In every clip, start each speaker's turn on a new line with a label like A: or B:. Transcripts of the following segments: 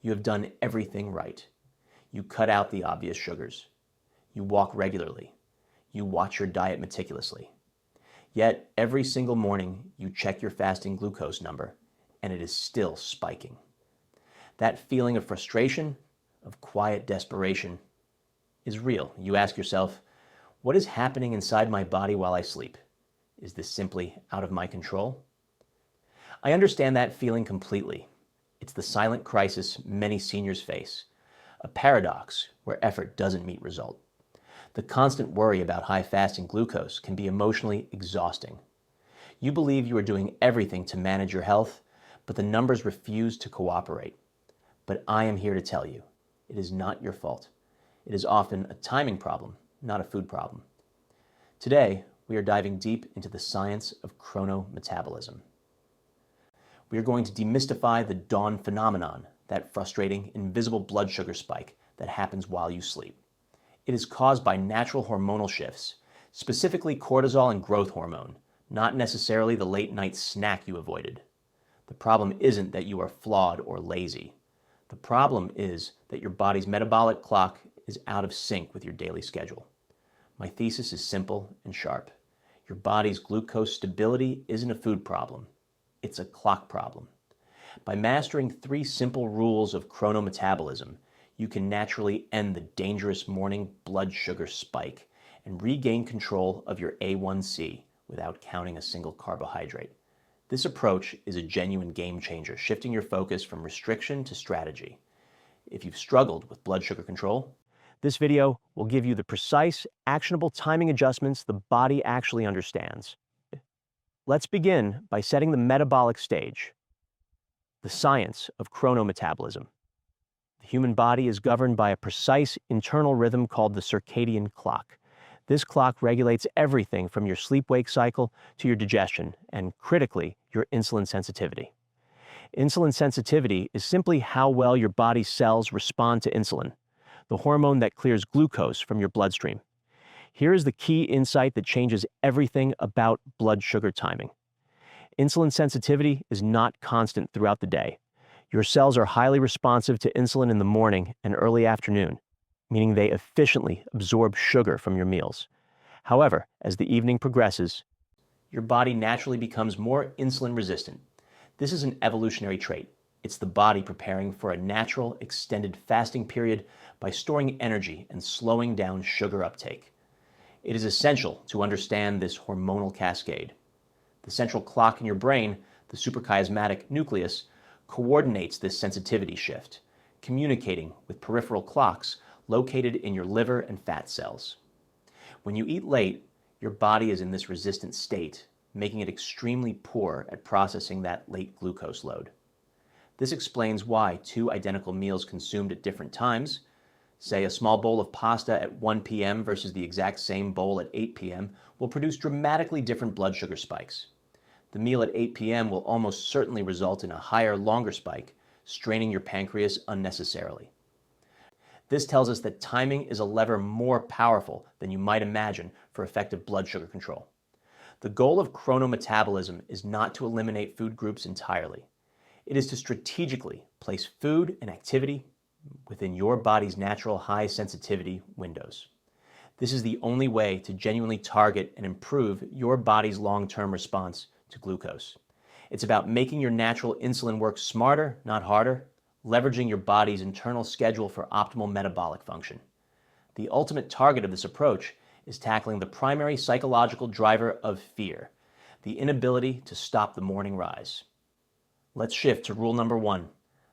A: you have done everything right. You cut out the obvious sugars. You walk regularly. You watch your diet meticulously. Yet, every single morning, you check your fasting glucose number, and it is still spiking. That feeling of frustration, of quiet desperation, is real. You ask yourself, what is happening inside my body while I sleep? Is this simply out of my control? I understand that feeling completely. It's the silent crisis many seniors face, a paradox where effort doesn't meet result. The constant worry about high fasting glucose can be emotionally exhausting. You believe you are doing everything to manage your health, but the numbers refuse to cooperate. But I am here to tell you, it is not your fault. It is often a timing problem, not a food problem. Today, we are diving deep into the science of chrono-metabolism. We are going to demystify the dawn phenomenon, that frustrating, invisible blood sugar spike that happens while you sleep. It is caused by natural hormonal shifts, specifically cortisol and growth hormone, not necessarily the late-night snack you avoided. The problem isn't that you are flawed or lazy. The problem is that your body's metabolic clock is out of sync with your daily schedule. My thesis is simple and sharp. Your body's glucose stability isn't a food problem. It's a clock problem. By mastering 3 simple rules of chrono-metabolism, you can naturally end the dangerous morning blood sugar spike and regain control of your A1C without counting a single carbohydrate. This approach is a genuine game changer, shifting your focus from restriction to strategy. If you've struggled with blood sugar control, this video will give you the precise, actionable timing adjustments the body actually understands. Let's begin by setting the metabolic stage, the science of chrono-metabolism. The human body is governed by a precise internal rhythm called the circadian clock. This clock regulates everything from your sleep-wake cycle to your digestion and, critically, your insulin sensitivity. Insulin sensitivity is simply how well your body's cells respond to insulin, the hormone that clears glucose from your bloodstream. Here is the key insight that changes everything about blood sugar timing. Insulin sensitivity is not constant throughout the day. Your cells are highly responsive to insulin in the morning and early afternoon, meaning they efficiently absorb sugar from your meals. However, as the evening progresses, your body naturally becomes more insulin resistant. This is an evolutionary trait. It's the body preparing for a natural, extended fasting period by storing energy and slowing down sugar uptake. It is essential to understand this hormonal cascade. The central clock in your brain, the suprachiasmatic nucleus, coordinates this sensitivity shift, communicating with peripheral clocks located in your liver and fat cells. When you eat late, your body is in this resistant state, making it extremely poor at processing that late glucose load. This explains why 2 identical meals consumed at different times, say a small bowl of pasta at 1 p.m. versus the exact same bowl at 8 p.m., will produce dramatically different blood sugar spikes. The meal at 8 p.m. will almost certainly result in a higher, longer spike, straining your pancreas unnecessarily. This tells us that timing is a lever more powerful than you might imagine for effective blood sugar control. The goal of chrono-metabolism is not to eliminate food groups entirely. It is to strategically place food and activity within your body's natural high sensitivity windows. This is the only way to genuinely target and improve your body's long-term response to glucose. It's about making your natural insulin work smarter, not harder, leveraging your body's internal schedule for optimal metabolic function. The ultimate target of this approach is tackling the primary psychological driver of fear, the inability to stop the morning rise. Let's shift to rule number 1,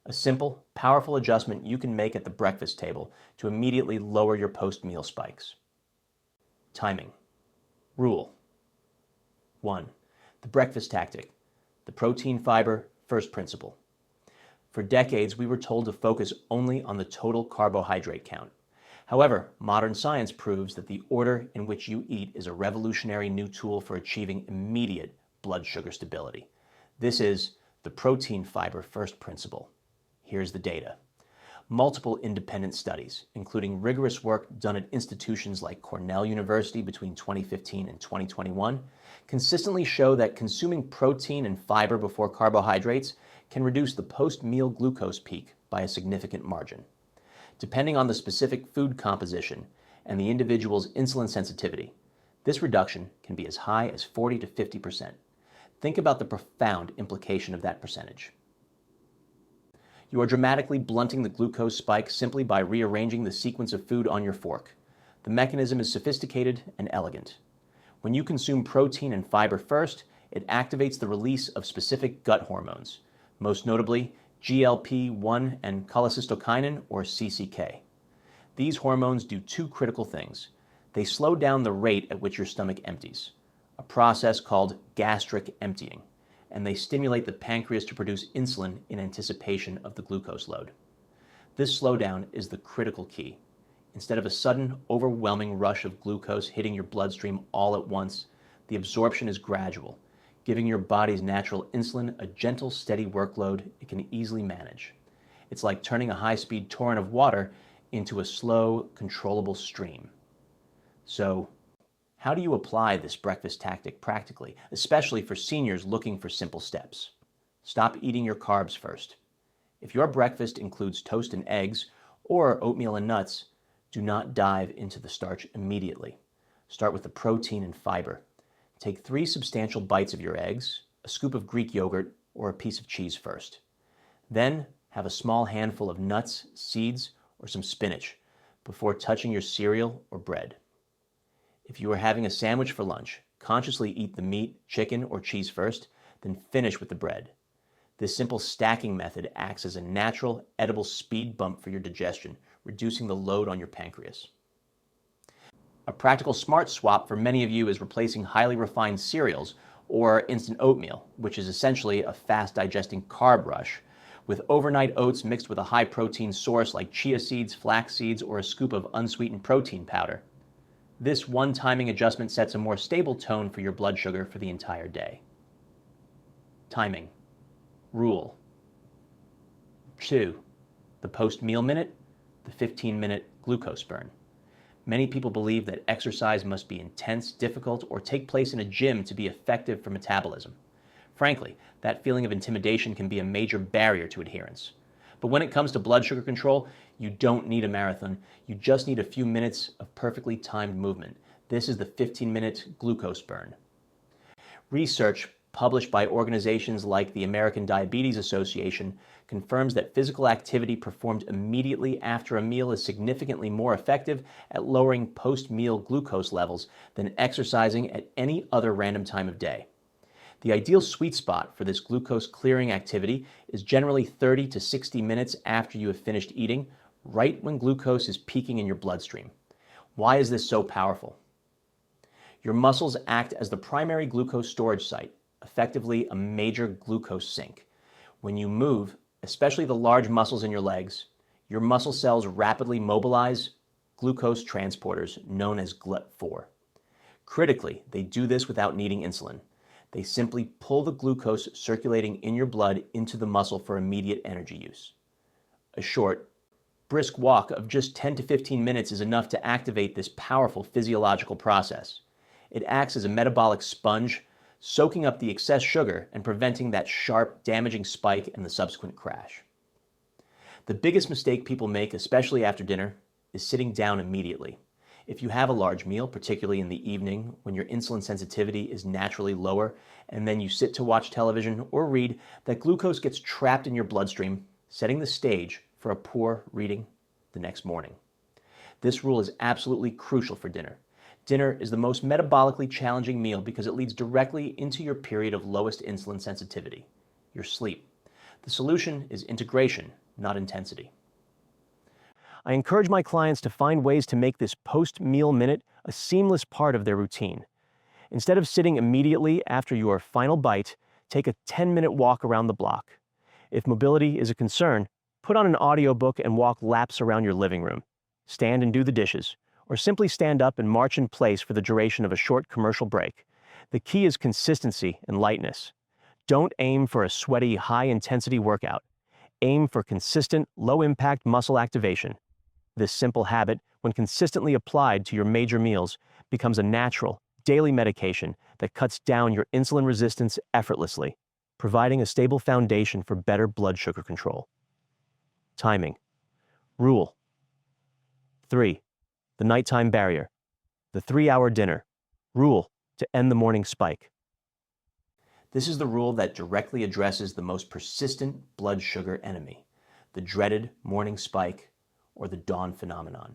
A: a simple, powerful adjustment you can make at the breakfast table to immediately lower your post-meal spikes. Timing. Rule 1. The breakfast tactic, the protein fiber first principle. For decades, we were told to focus only on the total carbohydrate count. However, modern science proves that the order in which you eat is a revolutionary new tool for achieving immediate blood sugar stability. This is the protein fiber first principle. Here's the data. Multiple independent studies, including rigorous work done at institutions like Cornell University between 2015 and 2021, consistently show that consuming protein and fiber before carbohydrates can reduce the post-meal glucose peak by a significant margin. Depending on the specific food composition and the individual's insulin sensitivity, this reduction can be as high as 40 to 50%. Think about the profound implication of that percentage. You are dramatically blunting the glucose spike simply by rearranging the sequence of food on your fork. The mechanism is sophisticated and elegant. When you consume protein and fiber first, it activates the release of specific gut hormones, most notably GLP-1 and cholecystokinin, or CCK. These hormones do two critical things. They slow down the rate at which your stomach empties, a process called gastric emptying, and they stimulate the pancreas to produce insulin in anticipation of the glucose load. This slowdown is the critical key. Instead of a sudden, overwhelming rush of glucose hitting your bloodstream all at once, the absorption is gradual, giving your body's natural insulin a gentle, steady workload it can easily manage. It's like turning a high-speed torrent of water into a slow, controllable stream. So, how do you apply this breakfast tactic practically, especially for seniors looking for simple steps? Stop eating your carbs first. If your breakfast includes toast and eggs or oatmeal and nuts, do not dive into the starch immediately. Start with the protein and fiber. Take 3 substantial bites of your eggs, a scoop of Greek yogurt, or a piece of cheese first. Then have a small handful of nuts, seeds, or some spinach before touching your cereal or bread. If you are having a sandwich for lunch, consciously eat the meat, chicken, or cheese first, then finish with the bread. This simple stacking method acts as a natural, edible speed bump for your digestion, reducing the load on your pancreas. A practical smart swap for many of you is replacing highly refined cereals or instant oatmeal, which is essentially a fast-digesting carb rush, with overnight oats mixed with a high-protein source like chia seeds, flax seeds, or a scoop of unsweetened protein powder. This one-timing adjustment sets a more stable tone for your blood sugar for the entire day. Timing. Rule. 2. The post-meal minute, the 15-minute glucose burn. Many people believe that exercise must be intense, difficult, or take place in a gym to be effective for metabolism. Frankly, that feeling of intimidation can be a major barrier to adherence. But when it comes to blood sugar control, you don't need a marathon. You just need a few minutes of perfectly timed movement. This is the 15-minute glucose burn. Research published by organizations like the American Diabetes Association confirms that physical activity performed immediately after a meal is significantly more effective at lowering post-meal glucose levels than exercising at any other random time of day. The ideal sweet spot for this glucose clearing activity is generally 30 to 60 minutes after you have finished eating, right when glucose is peaking in your bloodstream. Why is this so powerful? Your muscles act as the primary glucose storage site, effectively a major glucose sink. When you move, especially the large muscles in your legs, your muscle cells rapidly mobilize glucose transporters known as GLUT4. Critically, they do this without needing insulin. They simply pull the glucose circulating in your blood into the muscle for immediate energy use. A short, brisk walk of just 10 to 15 minutes is enough to activate this powerful physiological process. It acts as a metabolic sponge, soaking up the excess sugar and preventing that sharp, damaging spike and the subsequent crash. The biggest mistake people make, especially after dinner, is sitting down immediately. If you have a large meal, particularly in the evening when your insulin sensitivity is naturally lower, and then you sit to watch television or read, that glucose gets trapped in your bloodstream, setting the stage for a poor reading the next morning. This rule is absolutely crucial for dinner. Dinner is the most metabolically challenging meal because it leads directly into your period of lowest insulin sensitivity, your sleep. The solution is integration, not intensity. I encourage my clients to find ways to make this post-meal minute a seamless part of their routine. Instead of sitting immediately after your final bite, take a 10-minute walk around the block. If mobility is a concern, put on an audiobook and walk laps around your living room. Stand and do the dishes, or simply stand up and march in place for the duration of a short commercial break. The key is consistency and lightness. Don't aim for a sweaty, high-intensity workout.
B: Aim for consistent, low-impact muscle activation. This simple habit, when consistently applied to your major meals, becomes a natural, daily medication that cuts down your insulin resistance effortlessly, providing a stable foundation for better blood sugar control. Timing. Rule 3. The nighttime barrier. The 3-hour dinner. Rule to end the morning spike.
A: This is the rule that directly addresses the most persistent blood sugar enemy, the dreaded morning spike or the dawn phenomenon.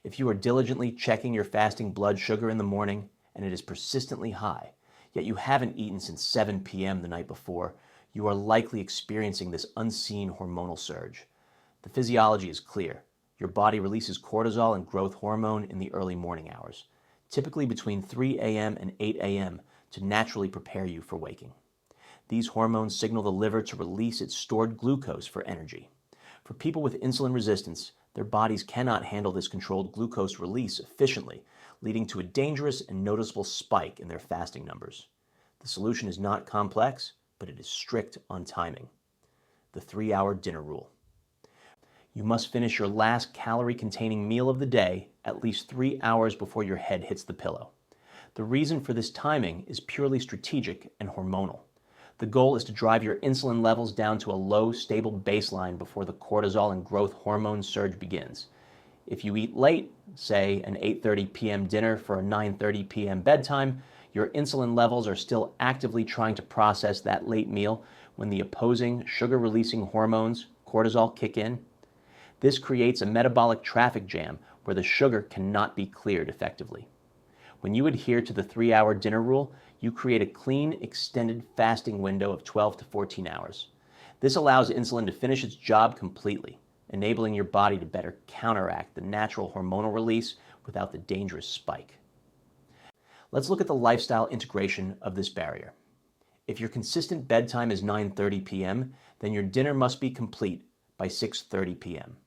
A: If you are diligently checking your fasting blood sugar in the morning and it is persistently high, yet you haven't eaten since 7 p.m. the night before, you are likely experiencing this unseen hormonal surge. The physiology is clear. Your body releases cortisol and growth hormone in the early morning hours, typically between 3 a.m. and 8 a.m., to naturally prepare you for waking. These hormones signal the liver to release its stored glucose for energy. For people with insulin resistance, their bodies cannot handle this controlled glucose release efficiently, leading to a dangerous and noticeable spike in their fasting numbers. The solution is not complex, but it is strict on timing. The 3-hour dinner rule. You must finish your last calorie-containing meal of the day at least 3 hours before your head hits the pillow. The reason for this timing is purely strategic and hormonal. The goal is to drive your insulin levels down to a low, stable baseline before the cortisol and growth hormone surge begins. If you eat late, say an 8:30 p.m. dinner for a 9:30 p.m. bedtime, your insulin levels are still actively trying to process that late meal when the opposing sugar-releasing hormones, cortisol, kick in. This creates a metabolic traffic jam where the sugar cannot be cleared effectively. When you adhere to the 3-hour dinner rule, you create a clean, extended fasting window of 12 to 14 hours. This allows insulin to finish its job completely, enabling your body to better counteract the natural hormonal release without the dangerous spike. Let's look at the lifestyle integration of this barrier. If your consistent bedtime is 9:30 p.m., then your dinner must be complete by 6:30 p.m.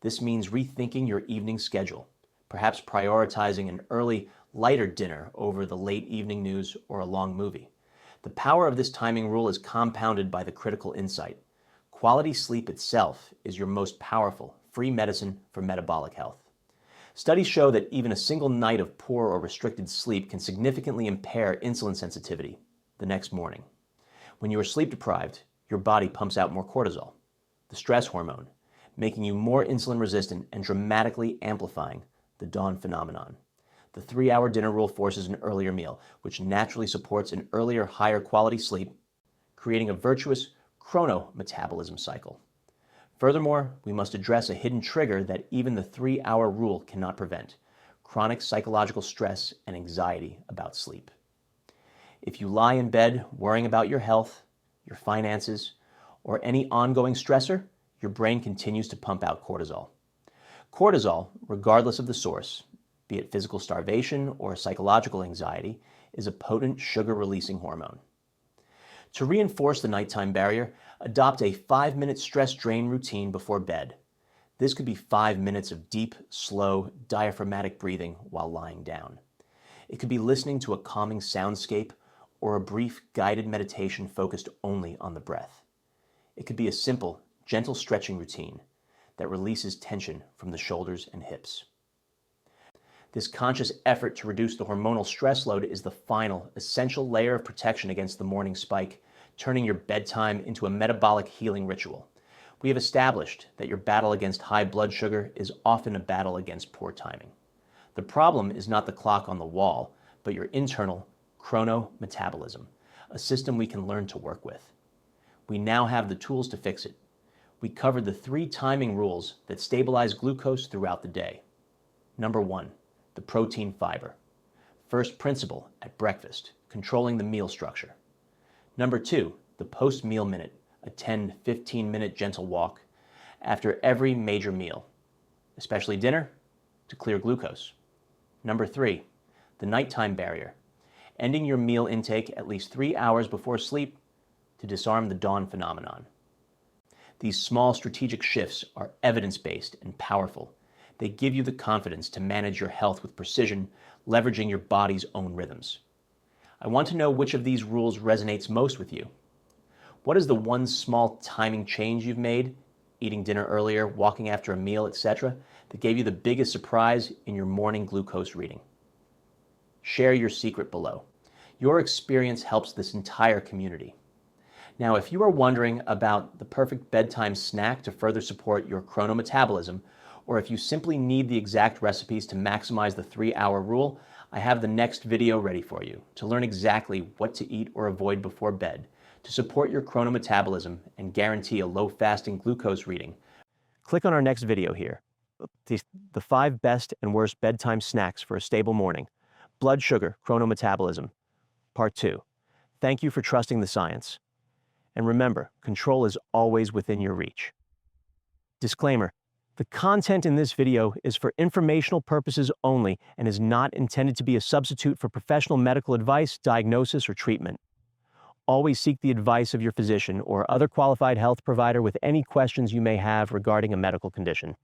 A: This means rethinking your evening schedule, perhaps prioritizing an early, lighter dinner over the late evening news or a long movie. The power of this timing rule is compounded by the critical insight. Quality sleep itself is your most powerful, free medicine for metabolic health. Studies show that even a single night of poor or restricted sleep can significantly impair insulin sensitivity the next morning. When you are sleep deprived, your body pumps out more cortisol, the stress hormone, making you more insulin resistant and dramatically amplifying the dawn phenomenon. The 3-hour dinner rule forces an earlier meal, which naturally supports an earlier, higher quality sleep, creating a virtuous Chrono-Metabolism cycle. Furthermore, we must address a hidden trigger that even the 3-hour rule cannot prevent: chronic psychological stress and anxiety about sleep. If you lie in bed worrying about your health, your finances, or any ongoing stressor, your brain continues to pump out cortisol. Cortisol, regardless of the source, be it physical starvation or psychological anxiety, is a potent sugar-releasing hormone. To reinforce the nighttime barrier, adopt a 5-minute stress drain routine before bed. This could be 5 minutes of deep, slow, diaphragmatic breathing while lying down. It could be listening to a calming soundscape or a brief guided meditation focused only on the breath. It could be a simple, gentle stretching routine that releases tension from the shoulders and hips. This conscious effort to reduce the hormonal stress load is the final, essential layer of protection against the morning spike, turning your bedtime into a metabolic healing ritual. We have established that your battle against high blood sugar is often a battle against poor timing. The problem is not the clock on the wall, but your internal chrono-metabolism, a system we can learn to work with. We now have the tools to fix it. We covered the 3 timing rules that stabilize glucose throughout the day. Number 1, the protein fiber. First principle at breakfast, controlling the meal structure. Number 2, the post-meal minute, a 10-15 minute gentle walk after every major meal, especially dinner, to clear glucose. Number 3, the nighttime barrier, ending your meal intake at least 3 hours before sleep to disarm the dawn phenomenon. These small strategic shifts are evidence-based and powerful. They give you the confidence to manage your health with precision, leveraging your body's own rhythms. I want to know which of these rules resonates most with you. What is the one small timing change you've made, eating dinner earlier, walking after a meal, etc., that gave you the biggest surprise in your morning glucose reading? Share your secret below. Your experience helps this entire community. Now, if you are wondering about the perfect bedtime snack to further support your chrono-metabolism, or if you simply need the exact recipes to maximize the 3-hour rule, I have the next video ready for you to learn exactly what to eat or avoid before bed to support your chrono-metabolism and guarantee a low fasting glucose reading.
B: Click on our next video here. The 5 best and worst bedtime snacks for a stable morning. Blood sugar, chrono-metabolism. Part 2. Thank you for trusting the science. And remember, control is always within your reach. Disclaimer: the content in this video is for informational purposes only and is not intended to be a substitute for professional medical advice, diagnosis, or treatment. Always seek the advice of your physician or other qualified health provider with any questions you may have regarding a medical condition.